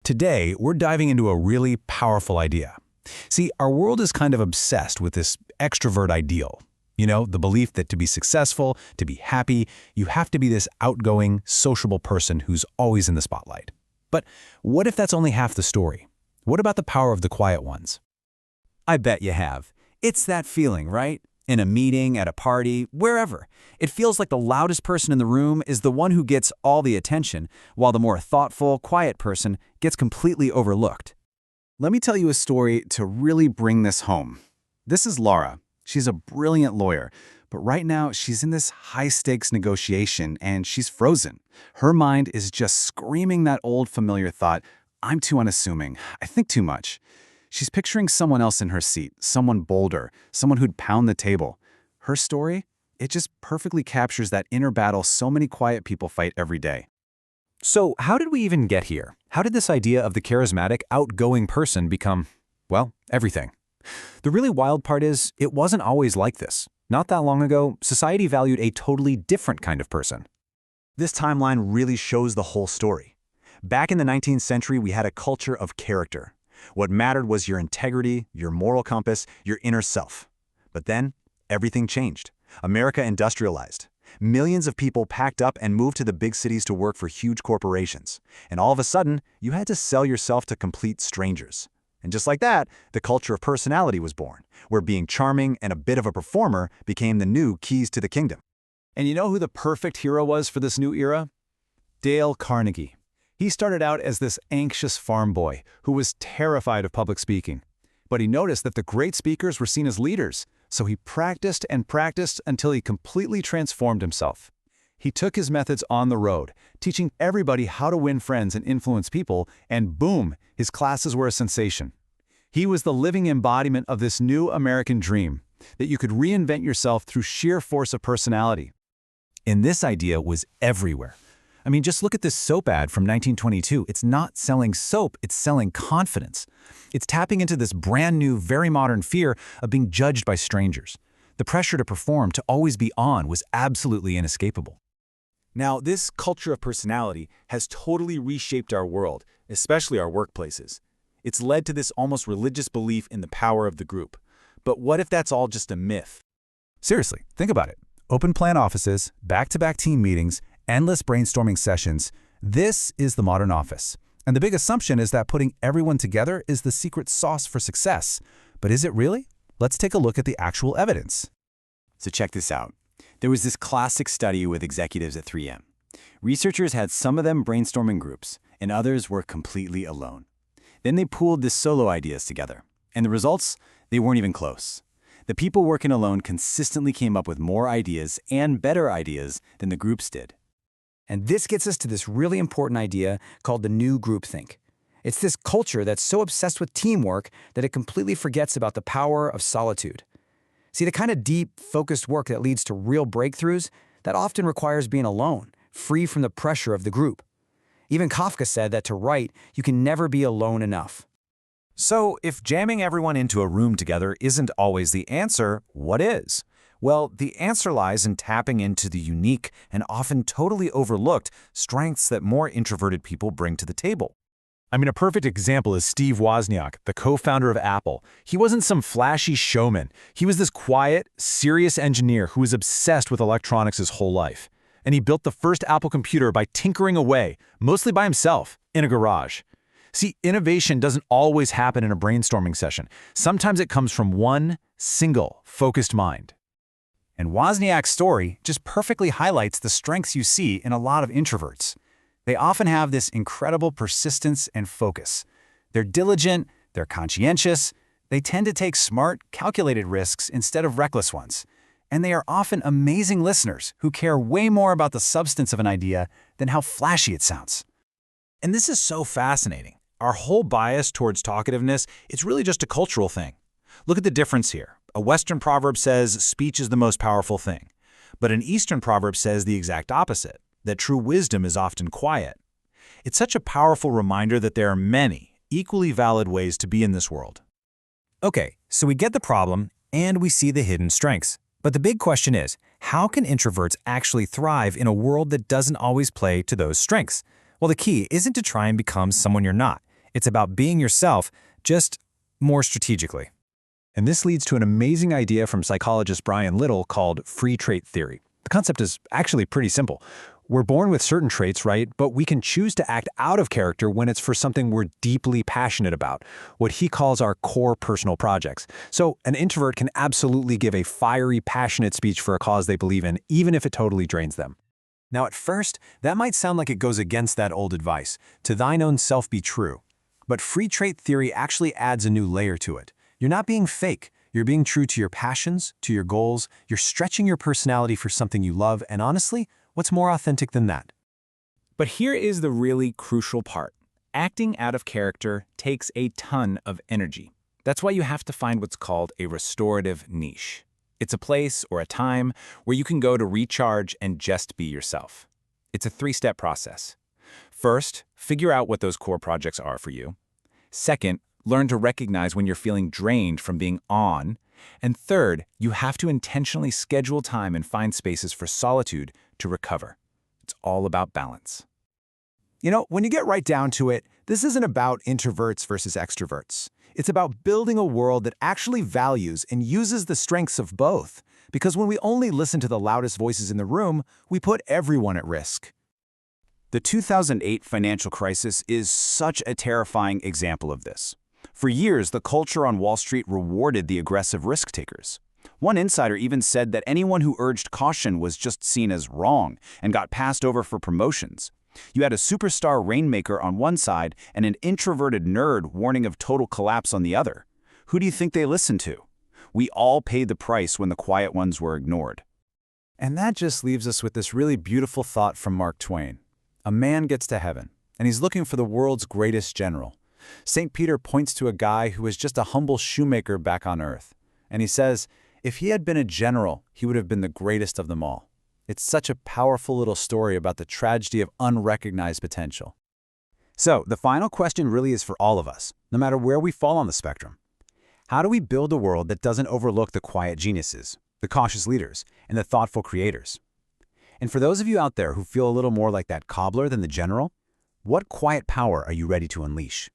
Today, we're diving into a really powerful idea. See, our world is kind of obsessed with this extrovert ideal. You know, the belief that to be successful, to be happy, you have to be this outgoing, sociable person who's always in the spotlight. But what if that's only half the story? What about the power of the quiet ones? I bet you have. It's that feeling, right? In a meeting, at a party, wherever. It feels like the loudest person in the room is the one who gets all the attention, while the more thoughtful, quiet person gets completely overlooked. Let me tell you a story to really bring this home. This is Laura. She's a brilliant lawyer, but right now she's in this high-stakes negotiation and she's frozen. Her mind is just screaming that old familiar thought, I'm too unassuming, I think too much. She's picturing someone else in her seat, someone bolder, someone who'd pound the table. Her story? It just perfectly captures that inner battle so many quiet people fight every day. So how did we even get here? How did this idea of the charismatic, outgoing person become, well, everything? The really wild part is, it wasn't always like this. Not that long ago, society valued a totally different kind of person. This timeline really shows the whole story. Back in the 19th century, we had a culture of character. What mattered was your integrity, your moral compass, your inner self. But then, everything changed. America industrialized. Millions of people packed up and moved to the big cities to work for huge corporations. And all of a sudden, you had to sell yourself to complete strangers. And just like that, the culture of personality was born, where being charming and a bit of a performer became the new keys to the kingdom. And you know who the perfect hero was for this new era? Dale Carnegie. He started out as this anxious farm boy who was terrified of public speaking. But he noticed that the great speakers were seen as leaders, so he practiced and practiced until he completely transformed himself. He took his methods on the road, teaching everybody how to win friends and influence people, and boom, his classes were a sensation. He was the living embodiment of this new American dream, that you could reinvent yourself through sheer force of personality. And this idea was everywhere. I mean, just look at this soap ad from 1922. It's not selling soap, it's selling confidence. It's tapping into this brand new, very modern fear of being judged by strangers. The pressure to perform, to always be on, was absolutely inescapable. Now, this culture of personality has totally reshaped our world, especially our workplaces. It's led to this almost religious belief in the power of the group. But what if that's all just a myth? Seriously, think about it. Open plan offices, back-to-back team meetings, endless brainstorming sessions. This is the modern office. And the big assumption is that putting everyone together is the secret sauce for success. But is it really? Let's take a look at the actual evidence. So check this out. There was this classic study with executives at 3M. Researchers had some of them brainstorming groups, and others were completely alone. Then they pooled the solo ideas together. And the results? They weren't even close. The people working alone consistently came up with more ideas and better ideas than the groups did. And this gets us to this really important idea called the new groupthink. It's this culture that's so obsessed with teamwork that it completely forgets about the power of solitude. See, the kind of deep, focused work that leads to real breakthroughs, that often requires being alone, free from the pressure of the group. Even Kafka said that to write, you can never be alone enough. So, if jamming everyone into a room together isn't always the answer, what is? Well, the answer lies in tapping into the unique and often totally overlooked strengths that more introverted people bring to the table. I mean, a perfect example is Steve Wozniak, the co-founder of Apple. He wasn't some flashy showman. He was this quiet, serious engineer who was obsessed with electronics his whole life. And he built the first Apple computer by tinkering away, mostly by himself, in a garage. See, innovation doesn't always happen in a brainstorming session. Sometimes it comes from one single, focused mind. And Wozniak's story just perfectly highlights the strengths you see in a lot of introverts. They often have this incredible persistence and focus. They're diligent, they're conscientious, they tend to take smart, calculated risks instead of reckless ones. And they are often amazing listeners who care way more about the substance of an idea than how flashy it sounds. And this is so fascinating. Our whole bias towards talkativeness, it's really just a cultural thing. Look at the difference here. A Western proverb says speech is the most powerful thing, but an Eastern proverb says the exact opposite, that true wisdom is often quiet. It's such a powerful reminder that there are many, equally valid ways to be in this world. Okay, so we get the problem, and we see the hidden strengths. But the big question is, how can introverts actually thrive in a world that doesn't always play to those strengths? Well, the key isn't to try and become someone you're not. It's about being yourself, just more strategically. And this leads to an amazing idea from psychologist Brian Little called free trait theory. The concept is actually pretty simple. We're born with certain traits, right? But we can choose to act out of character when it's for something we're deeply passionate about, what he calls our core personal projects. So an introvert can absolutely give a fiery, passionate speech for a cause they believe in, even if it totally drains them. Now, at first, that might sound like it goes against that old advice, to thine own self be true. But free trait theory actually adds a new layer to it. You're not being fake. You're being true to your passions, to your goals. You're stretching your personality for something you love, and honestly, what's more authentic than that? But here is the really crucial part. Acting out of character takes a ton of energy. That's why you have to find what's called a restorative niche. It's a place or a time where you can go to recharge and just be yourself. It's a three-step process. First, figure out what those core projects are for you. Second, learn to recognize when you're feeling drained from being on. And third, you have to intentionally schedule time and find spaces for solitude to recover. It's all about balance. You know, when you get right down to it, this isn't about introverts versus extroverts. It's about building a world that actually values and uses the strengths of both. Because when we only listen to the loudest voices in the room, we put everyone at risk. The 2008 financial crisis is such a terrifying example of this. For years, the culture on Wall Street rewarded the aggressive risk takers. One insider even said that anyone who urged caution was just seen as wrong and got passed over for promotions. You had a superstar rainmaker on one side and an introverted nerd warning of total collapse on the other. Who do you think they listened to? We all paid the price when the quiet ones were ignored. And that just leaves us with this really beautiful thought from Mark Twain. A man gets to heaven, and he's looking for the world's greatest general. St. Peter points to a guy who was just a humble shoemaker back on earth. And he says, if he had been a general, he would have been the greatest of them all. It's such a powerful little story about the tragedy of unrecognized potential. So, the final question really is for all of us, no matter where we fall on the spectrum. How do we build a world that doesn't overlook the quiet geniuses, the cautious leaders, and the thoughtful creators? And for those of you out there who feel a little more like that cobbler than the general, what quiet power are you ready to unleash?